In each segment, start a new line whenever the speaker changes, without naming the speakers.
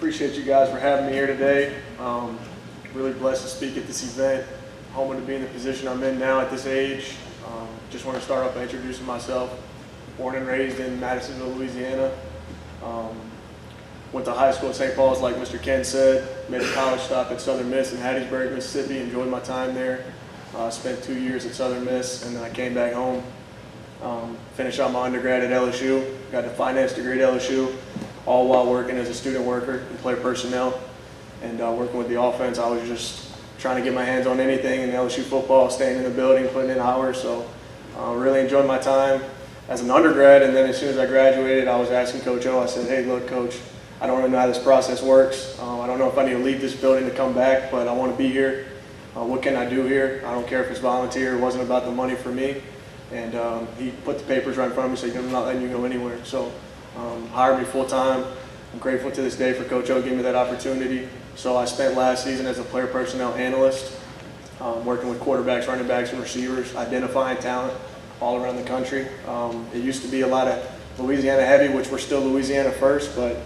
appreciate you guys for having me here today. Really blessed to speak at this event. Humbled to be in the position I'm in now at this age. Just want to start off by introducing myself. Born and raised in Madisonville, Louisiana. Went to high school at St. Paul's, like Mr. Ken said. Made a college stop at Southern Miss in Hattiesburg, Mississippi. Enjoyed my time there. Spent 2 years at Southern Miss, and then I came back home. Finished out my undergrad at LSU. Got a finance degree at LSU, all while working as a student worker and player personnel. And working with the offense, I was just trying to get my hands on anything in LSU football, staying in the building, putting in hours. So really enjoyed my time as an undergrad. And then as soon as I graduated, I was asking Coach O, I said, hey, look, Coach, I don't really know how this process works. I don't know if I need to leave this building to come back, but I want to be here. What can I do here? I don't care if it's volunteer. It wasn't about the money for me. And he put the papers right in front of me and said, I'm not letting you go anywhere. So hired me full-time. I'm grateful to this day for Coach O giving me that opportunity. So I spent last season as a player personnel analyst, working with quarterbacks, running backs, and receivers, identifying talent all around the country. It used to be a lot of Louisiana heavy, which we're still Louisiana first, but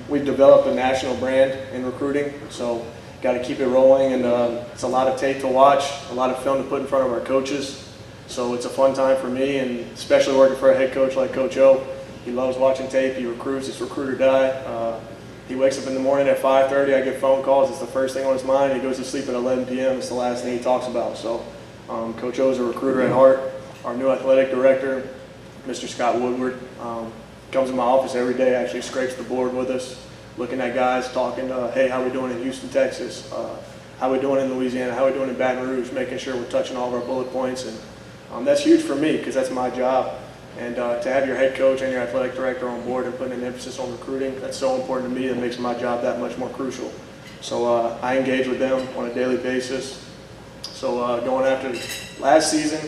we've developed a national brand in recruiting. So got to keep it rolling, and it's a lot of tape to watch, a lot of film to put in front of our coaches. So it's a fun time for me, and especially working for a head coach like Coach O. He loves watching tape. He recruits. It's recruit or die. He wakes up in the morning at 5:30. I get phone calls. It's the first thing on his mind. He goes to sleep at 11 p.m. It's the last thing he talks about. So Coach O is a recruiter at heart. Our new athletic director, Mr. Scott Woodward, comes in my office every day, actually scrapes the board with us, looking at guys, talking, hey, how we doing in Houston, Texas? How we doing in Louisiana? How we doing in Baton Rouge? Making sure we're touching all of our bullet points. And that's huge for me because that's my job. And to have your head coach and your athletic director on board and putting an emphasis on recruiting, that's so important to me. That makes my job that much more crucial. So I engage with them on a daily basis. So going after last season,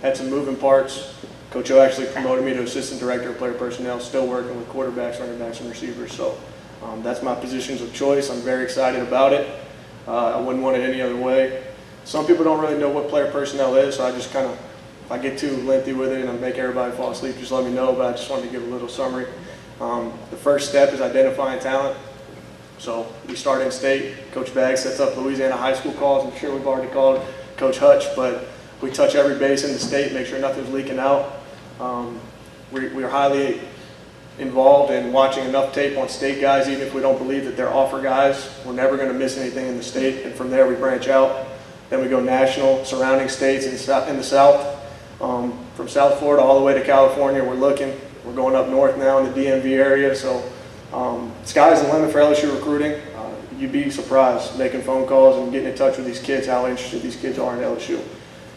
had some moving parts. Coach O actually promoted me to assistant director of player personnel, still working with quarterbacks, running backs, and receivers. So that's my positions of choice. I'm very excited about it. I wouldn't want it any other way. Some people don't really know what player personnel is, so I just kind of, if I get too lengthy with it and I make everybody fall asleep, just let me know, but I just wanted to give a little summary. The first step is identifying talent. So we start in state. Coach Baggs sets up Louisiana high school calls. I'm sure we've already called Coach Hutch, but we touch every base in the state, make sure nothing's leaking out. We're highly involved in watching enough tape on state guys, even if we don't believe that they're offer guys. We're never going to miss anything in the state, and from there we branch out. Then we go national, surrounding states in the South. From South Florida all the way to California, we're looking. We're going up north now in the DMV area, so sky's the limit for LSU recruiting. You'd be surprised making phone calls and getting in touch with these kids, how interested these kids are in LSU.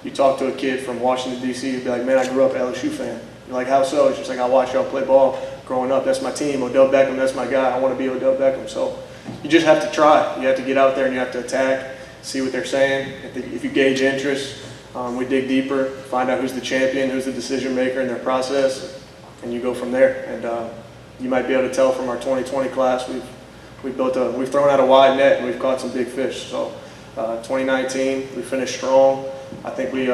You talk to a kid from Washington, D.C., you'd be like, man, I grew up an LSU fan. You're like, how so? It's just like, I watched y'all play ball growing up. That's my team. Odell Beckham, that's my guy. I want to be Odell Beckham. So you just have to try. You have to get out there and you have to attack, see what they're saying. If you gauge interest, we dig deeper, find out who's the champion, who's the decision maker in their process, and you go from there. And you might be able to tell from our 2020 class, we've thrown out a wide net and we've caught some big fish. So 2019, we finished strong. I think we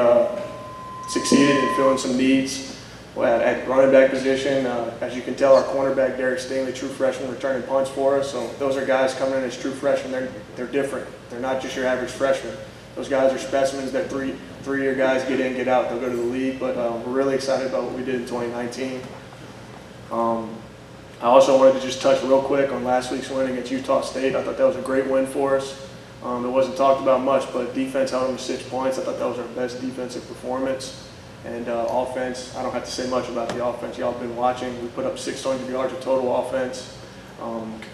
succeeded in filling some needs at running back position. As you can tell, our cornerback, Derek Stingley, true freshman, returning punts for us. So those are guys coming in as true freshmen. They're different. They're not just your average freshman. Those guys are specimens. They're three-year guys, get in, get out. They'll go to the league. But we're really excited about what we did in 2019. I also wanted to just touch real quick on last week's win against Utah State. I thought that was a great win for us. It wasn't talked about much, but defense held them to 6 points. I thought that was our best defensive performance. And offense, I don't have to say much about the offense. Y'all have been watching. We put up 600 yards of total offense.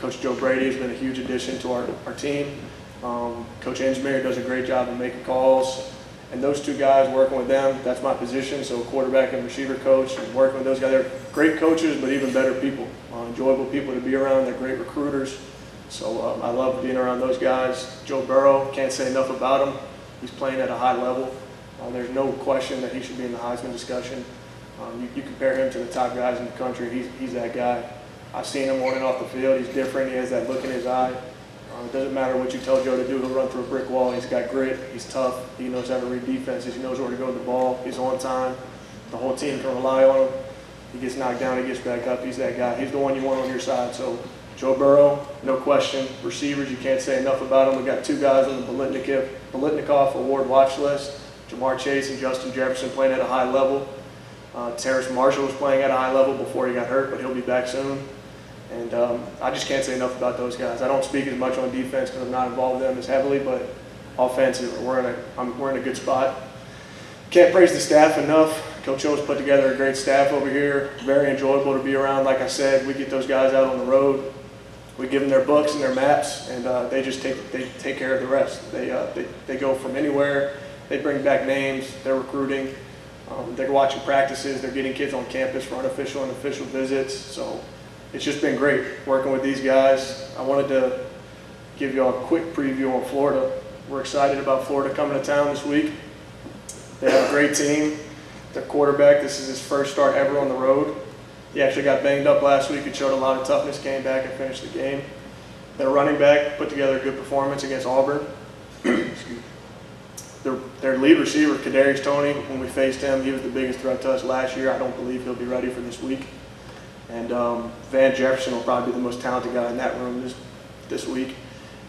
Coach Joe Brady has been a huge addition to our team. Coach Ingemeyer does a great job of making calls. And those two guys, working with them, that's my position. So quarterback and receiver coach, and working with those guys. They're great coaches, but even better people. Enjoyable people to be around. They're great recruiters. So I love being around those guys. Joe Burrow, can't say enough about him. He's playing at a high level. There's no question that he should be in the Heisman discussion. You compare him to the top guys in the country, he's that guy. I've seen him on and off the field. He's different. He has that look in his eye. It doesn't matter what you tell Joe to do. He'll run through a brick wall. He's got grit. He's tough. He knows how to read defenses. He knows where to go with the ball. He's on time. The whole team can rely on him. He gets knocked down, he gets back up. He's that guy. He's the one you want on your side. So Joe Burrow, no question. Receivers, you can't say enough about them. We got 2 guys on the Biletnikoff Award watch list. Jamar Chase and Justin Jefferson playing at a high level. Terrace Marshall was playing at a high level before he got hurt, but he'll be back soon. And I just can't say enough about those guys. I don't speak as much on defense because I'm not involved with them as heavily, but offensive, we're in a good spot. Can't praise the staff enough. Coach O's put together a great staff over here. Very enjoyable to be around. Like I said, we get those guys out on the road. We give them their books and their maps, and they just take care of the rest. They go from anywhere. They bring back names. They're recruiting. They're watching practices. They're getting kids on campus for unofficial and official visits. So it's just been great working with these guys. I wanted to give you all a quick preview on Florida. We're excited about Florida coming to town this week. They have a great team. Their quarterback, this is his first start ever on the road. He actually got banged up last week and showed a lot of toughness, came back and finished the game. Their running back put together a good performance against Auburn. Their lead receiver, Kadarius Toney, when we faced him, he was the biggest threat to us last year. I don't believe he'll be ready for this week. And Van Jefferson will probably be the most talented guy in that room this week.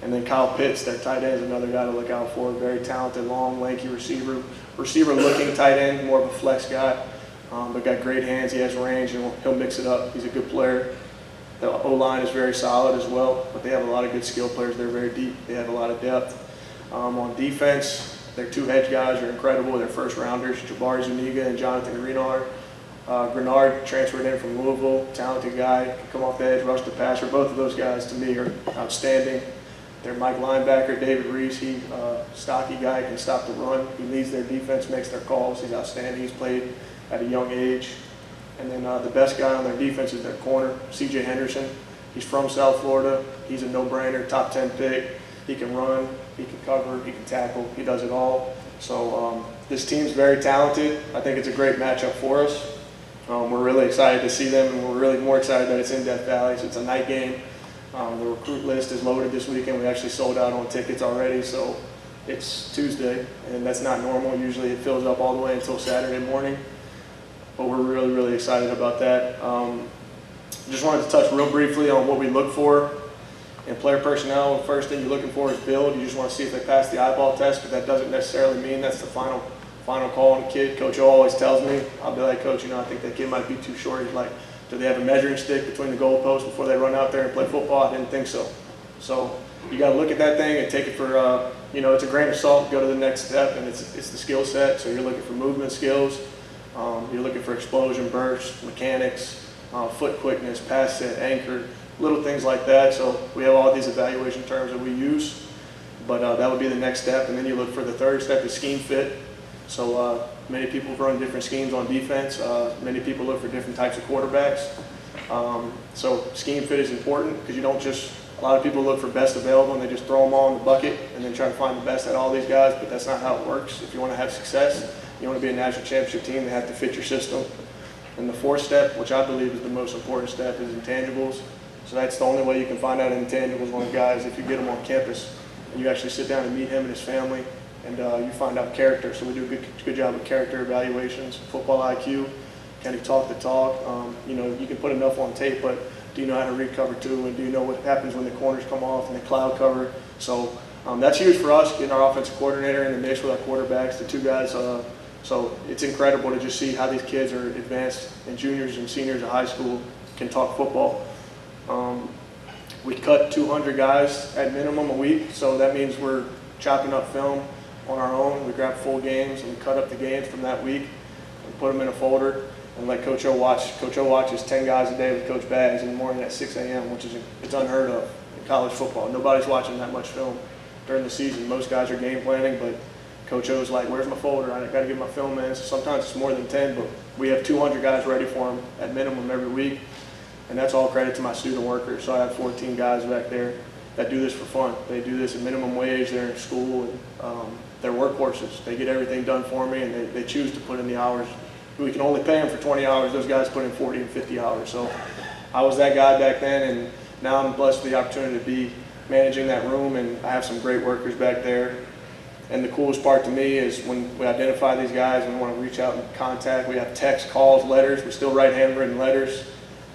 And then Kyle Pitts, their tight end, is another guy to look out for. Very talented, long, lanky receiver-looking tight end, more of a flex guy, but got great hands. He has range, and he'll mix it up. He's a good player. The O-line is very solid as well, but they have a lot of good skill players. They're very deep. They have a lot of depth. On defense, their 2 edge guys are incredible. They're first-rounders, Jabari Zuniga and Jonathan Greenard. Grenard transferred in from Louisville, talented guy, can come off the edge, rush the passer. Both of those guys, to me, are outstanding. Their Mike linebacker, David Reese, he's a stocky guy, can stop the run. He leads their defense, makes their calls. He's outstanding. He's played at a young age. And then the best guy on their defense is their corner, C.J. Henderson. He's from South Florida. He's a no-brainer, top 10 pick. He can run, he can cover, he can tackle. He does it all. So this team's very talented. I think it's a great matchup for us. We're really excited to see them, and we're really more excited that it's in Death Valley. So it's a night game. The recruit list is loaded this weekend. We actually sold out on tickets already, so it's Tuesday, and that's not normal. Usually it fills up all the way until Saturday morning, but we're really, really excited about that. Just wanted to touch real briefly on what we look for in player personnel. The first thing you're looking for is build. You just want to see if they pass the eyeball test, but that doesn't necessarily mean that's the final call on the kid. Coach O always tells me, I'll be like, Coach, I think that kid might be too short. He's like, do they have a measuring stick between the goalposts before they run out there and play football? I didn't think so. So you got to look at that thing and take it for, it's a grain of salt. Go to the next step, and it's the skill set. So you're looking for movement skills. You're looking for explosion, burst, mechanics, foot quickness, pass set, anchor, little things like that. So we have all these evaluation terms that we use, but that would be the next step. And then you look for the third step is scheme fit. So many people run different schemes on defense. Many people look for different types of quarterbacks. So scheme fit is important because you don't just, a lot of people look for best available and they just throw them all in the bucket and then try to find the best at all these guys, but that's not how it works. If you want to have success, you want to be a national championship team, they have to fit your system. And the fourth step, which I believe is the most important step, is intangibles. So that's the only way you can find out intangibles on a guy is if you get him on campus and you actually sit down and meet him and his family. And you find out character. So we do a good job of character evaluations, football IQ, can he talk the talk? You can put enough on tape, but do you know how to read cover two? And do you know what happens when the corners come off and the cloud cover? So that's huge for us, getting our offensive coordinator in the mix with our quarterbacks, the 2 guys. So it's incredible to just see how these kids are advanced and juniors and seniors of high school can talk football. We cut 200 guys at minimum a week, so that means we're chopping up film on our own. We grab full games and we cut up the games from that week and put them in a folder and let Coach O watch. Coach O watches 10 guys a day with Coach Bags in the morning at 6 a.m., which is it's unheard of in college football. Nobody's watching that much film during the season. Most guys are game planning, but Coach O's like, where's my folder? I got to get my film in. So sometimes it's more than 10, but we have 200 guys ready for them at minimum every week, and that's all credit to my student workers. So I have 14 guys back there that do this for fun. They do this at minimum wage. They're in school, and they're workhorses. They get everything done for me, and they choose to put in the hours. We can only pay them for 20 hours. Those guys put in 40 and 50 hours. So I was that guy back then, and now I'm blessed with the opportunity to be managing that room, and I have some great workers back there. And the coolest part to me is when we identify these guys and we want to reach out and contact, we have text, calls, letters. We still write handwritten letters.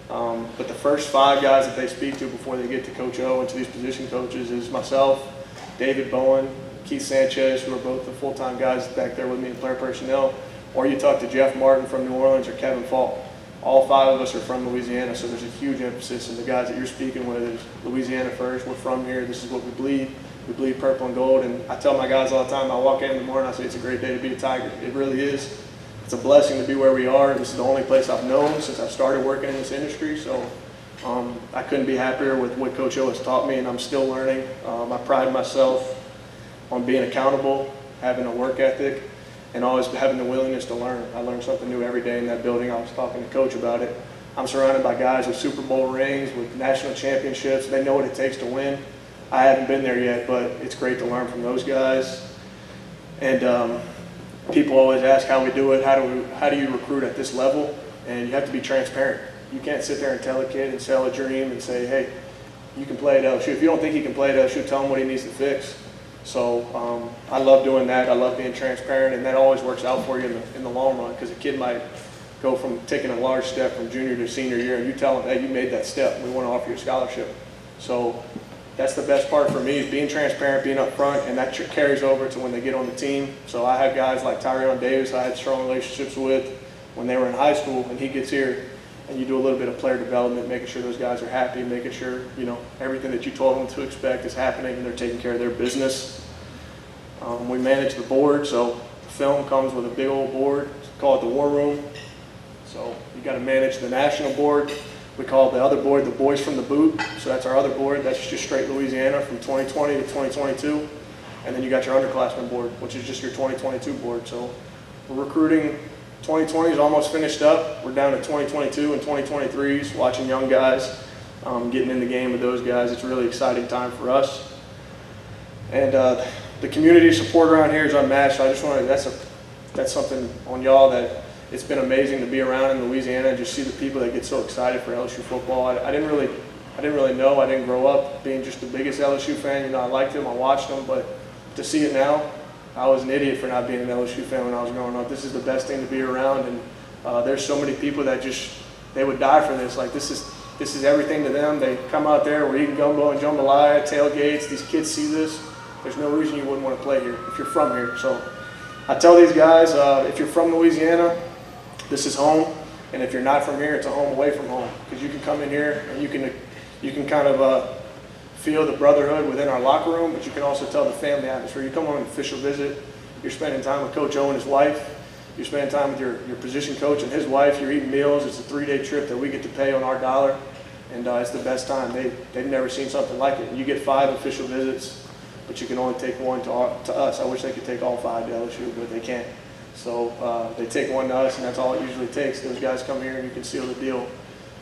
But the first 5 guys that they speak to before they get to Coach O and to these position coaches is myself, David Bowen, Keith Sanchez, who are both the full-time guys back there with me in player personnel, or you talk to Jeff Martin from New Orleans or Kevin Falk. All 5 of us are from Louisiana, so there's a huge emphasis in the guys that you're speaking with is Louisiana first. We're from here. This is what we bleed. We bleed purple and gold. And I tell my guys all the time, I walk in the morning, I say it's a great day to be a Tiger. It really is. It's a blessing to be where we are. This is the only place I've known since I started working in this industry. So I couldn't be happier with what Coach O has taught me, and I'm still learning. I pride myself on being accountable, having a work ethic, and always having the willingness to learn. I learn something new every day in that building. I was talking to Coach about it. I'm surrounded by guys with Super Bowl rings, with national championships. They know what it takes to win. I haven't been there yet, but it's great to learn from those guys. And people always ask how we do it, how do you recruit at this level? And you have to be transparent. You can't sit there and tell a kid and sell a dream and say, hey, you can play at LSU. If you don't think he can play at LSU, tell him what he needs to fix. So I love doing that. I love being transparent, and that always works out for you in the long run, because a kid might go from taking a large step from junior to senior year, and you tell them, hey, you made that step. We want to offer you a scholarship. So that's the best part for me, is being transparent, being upfront, and that carries over to when they get on the team. So I have guys like Tyrion Davis I had strong relationships with when they were in high school, and he gets here, and you do a little bit of player development, making sure those guys are happy, making sure, you know, everything that you told them to expect is happening, and they're taking care of their business. We manage the board, so the film comes with a big old board. We call it the war room. So you got to manage the national board. We call the other board the boys from the boot. So that's our other board. That's just straight Louisiana from 2020 to 2022. And then you got your underclassmen board, which is just your 2022 board. So we're recruiting. 2020 is almost finished up. We're down to 2022 and 2023s, watching young guys, getting in the game with those guys. It's a really exciting time for us. And the community support around here is unmatched. I just want to, that's something on y'all that it's been amazing to be around in Louisiana and just see the people that get so excited for LSU football. I didn't really know. I didn't grow up being just the biggest LSU fan. You know, I liked them, I watched them, but to see it now, I was an idiot for not being an LSU fan when I was growing up. This is the best thing to be around, and there's so many people that they would die for this. Like, this is everything to them. They come out there, we're eating gumbo and jambalaya, tailgates. These kids see this. There's no reason you wouldn't want to play here if you're from here. So I tell these guys, if you're from Louisiana, this is home, and if you're not from here, it's a home away from home, because you can come in here and you can kind of feel the brotherhood within our locker room, but you can also tell the family atmosphere. You come on an official visit, you're spending time with Coach O and his wife, you're spending time with your position coach and his wife, you're eating meals. It's a 3-day trip that we get to pay on our dollar, and it's the best time. They've never seen something like it. You get 5 official visits, but you can only take 1 to us. I wish they could take all 5 to LSU, but they can't. So they take 1 to us, and that's all it usually takes. Those guys come here, and you can seal the deal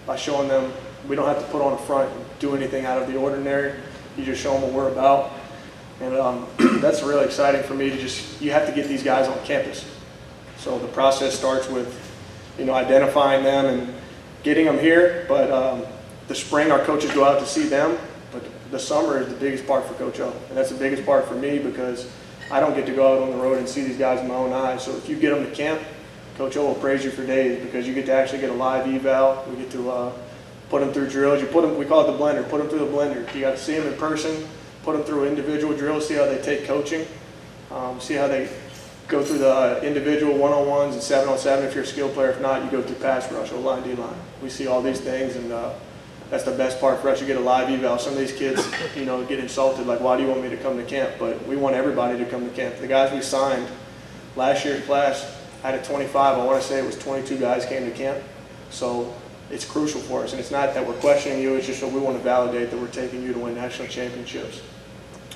by showing them we don't have to put on a front and do anything out of the ordinary. You just show them what we're about. And that's really exciting for me to you have to get these guys on campus. So the process starts with, identifying them and getting them here. But the spring, our coaches go out to see them. But the summer is the biggest part for Coach O. And that's the biggest part for me, because I don't get to go out on the road and see these guys with my own eyes. So if you get them to camp, Coach O will praise you for days, because you get to actually get a live eval. We get to put them through drills. We call it the blender. Put them through the blender. You got to see them in person, put them through individual drills, see how they take coaching, see how they go through the individual one-on-ones and 7-on-7 if you're a skill player. If not, you go through pass rush, O-line, D-line. We see all these things, and that's the best part for us. You get a live eval. Some of these kids, get insulted, like, why do you want me to come to camp? But we want everybody to come to camp. The guys we signed last year's class out of 25, I want to say it was 22 guys came to camp. So it's crucial for us, and it's not that we're questioning you, it's just that we want to validate that we're taking you to win national championships.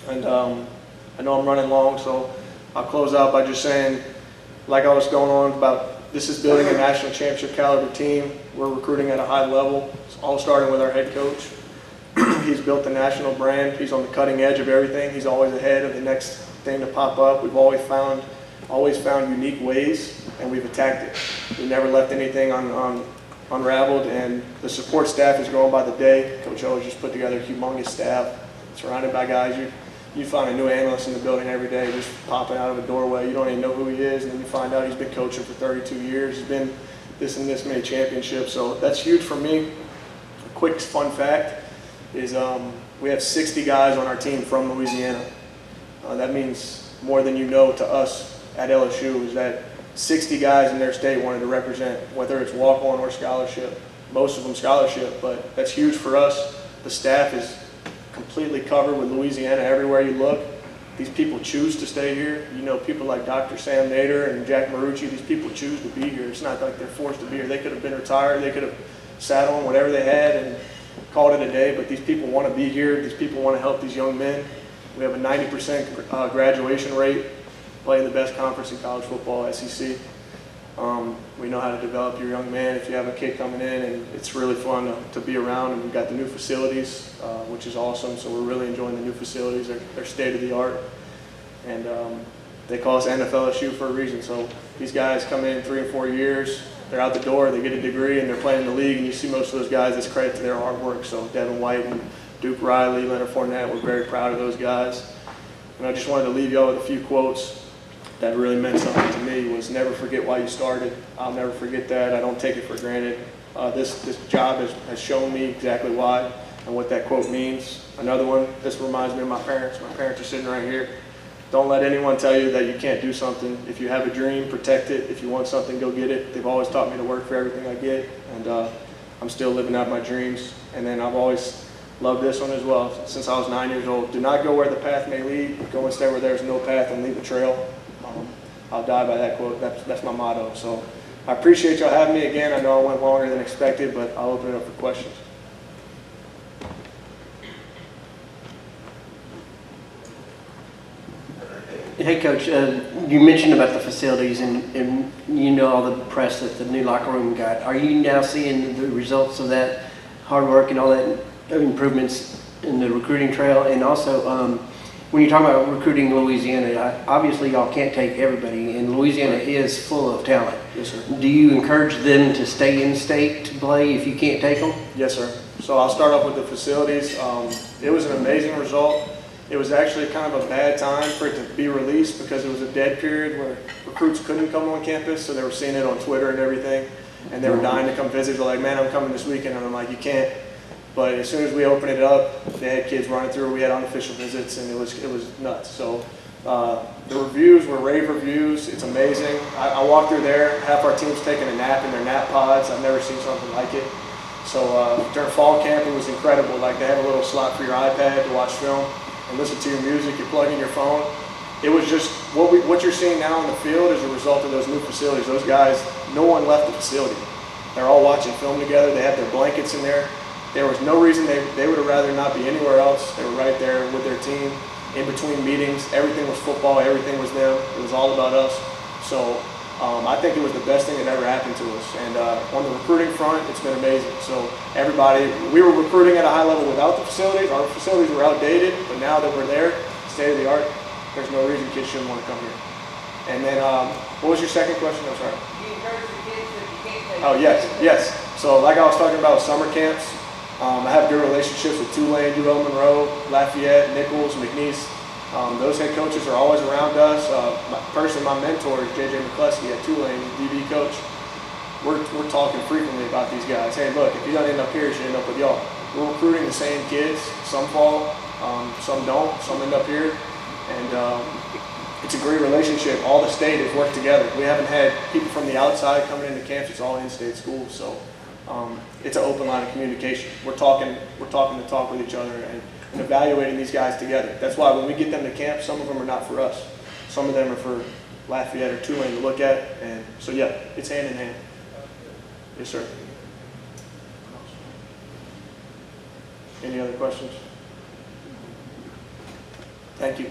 And I know I'm running long, so I'll close out by just saying, like I was going on about, this is building a national championship caliber team. We're recruiting at a high level. It's all starting with our head coach. He's built the national brand. He's on the cutting edge of everything. He's always ahead of the next thing to pop up. We've always found unique ways, and we've attacked it. We never left anything unraveled, and the support staff is growing by the day. Coach O has just put together a humongous staff, surrounded by guys you find a new analyst in the building every day, just popping out of a doorway. You don't even know who he is, and then you find out he's been coaching for 32 years. He's been this and this many championships, so that's huge for me. A quick fun fact is we have 60 guys on our team from Louisiana. That means more than you know to us at LSU, is that 60 guys in their state wanted to represent, whether it's walk-on or scholarship. Most of them scholarship, but that's huge for us. The staff is completely covered with Louisiana everywhere you look. These people choose to stay here. You know, people like Dr. Sam Nader and Jack Marucci, these people choose to be here. It's not like they're forced to be here. They could have been retired. They could have sat on whatever they had and called it a day, but these people want to be here. These people want to help these young men. We have a 90% graduation rate, playing the best conference in college football, SEC. We know how to develop your young man if you have a kid coming in, and it's really fun to be around. And we've got the new facilities, which is awesome, so we're really enjoying the new facilities. They're state-of-the-art, and they call us NFLSU for a reason. So these guys come in 3 and 4 years, they're out the door, they get a degree, and they're playing in the league, and you see most of those guys, it's credit to their hard work. So Devin White and Duke Riley, Leonard Fournette, we're very proud of those guys. And I just wanted to leave y'all with a few quotes that really meant something to me. Was never forget why you started. I'll never forget that. I don't take it for granted. This job has shown me exactly why and what that quote means. Another one, this reminds me of my parents. My parents are sitting right here. Don't let anyone tell you that you can't do something. If you have a dream, protect it. If you want something, go get it. They've always taught me to work for everything I get, and I'm still living out my dreams. And then I've always loved this one as well since I was 9 years old. Do not go where the path may lead. Go instead where there's no path and leave a trail. I'll die by that quote. That's my motto. So I appreciate y'all having me again. I know I went longer than expected, but I'll open it up for questions.
Hey, Coach, you mentioned about the facilities, and you know all the press that the new locker room got. Are you now seeing the results of that hard work and all that improvements in the recruiting trail? And also, when you talk about recruiting Louisiana, obviously y'all can't take everybody, and Louisiana is full of talent.
Yes, sir.
Do you encourage them to stay in state to play if you can't take them?
Yes, sir. So I'll start off with the facilities. It was an amazing result. It was actually kind of a bad time for it to be released because it was a dead period where recruits couldn't come on campus, so they were seeing it on Twitter and everything, and they were dying to come visit. They're like, man, I'm coming this weekend, and I'm like, you can't. But as soon as we opened it up, they had kids running through. We had unofficial visits, and it was nuts. So the reviews were rave reviews. It's amazing. I walked through there. Half our team's taking a nap in their nap pods. I've never seen something like it. So during fall camp, it was incredible. Like, they have a little slot for your iPad to watch film and listen to your music. You plug in your phone. It was just what you're seeing now on the field is a result of those new facilities. Those guys, no one left the facility. They're all watching film together. They had their blankets in there. There was no reason they would have rather not be anywhere else. They were right there with their team in between meetings. Everything was football. Everything was them. It was all about us. So I think it was the best thing that ever happened to us. And on the recruiting front, it's been amazing. So everybody, we were recruiting at a high level without the facilities. Our facilities were outdated, but now that we're there, state of the art, there's no reason kids shouldn't want to come here. And then, what was your second question? I'm sorry.
Do you encourage the kids that you can't take?
Oh, yes. So like I was talking about summer camps, I have good relationships with Tulane, UL Monroe, Lafayette, Nichols, McNeese. Those head coaches are always around us. My mentor is J.J. McCluskey at Tulane, DB coach. We're talking frequently about these guys. Hey, look, if you don't end up here, you should end up with y'all. We're recruiting the same kids. Some fall, some don't. Some end up here. And it's a great relationship. All the state has worked together. We haven't had people from the outside coming into camps. It's all in-state schools. So it's an open line of communication. We're talking the talk with each other and evaluating these guys together. That's why when we get them to camp, some of them are not for us. Some of them are for Lafayette or Tulane to look at. And so, yeah, it's hand in hand. Yes, sir. Any other questions? Thank you.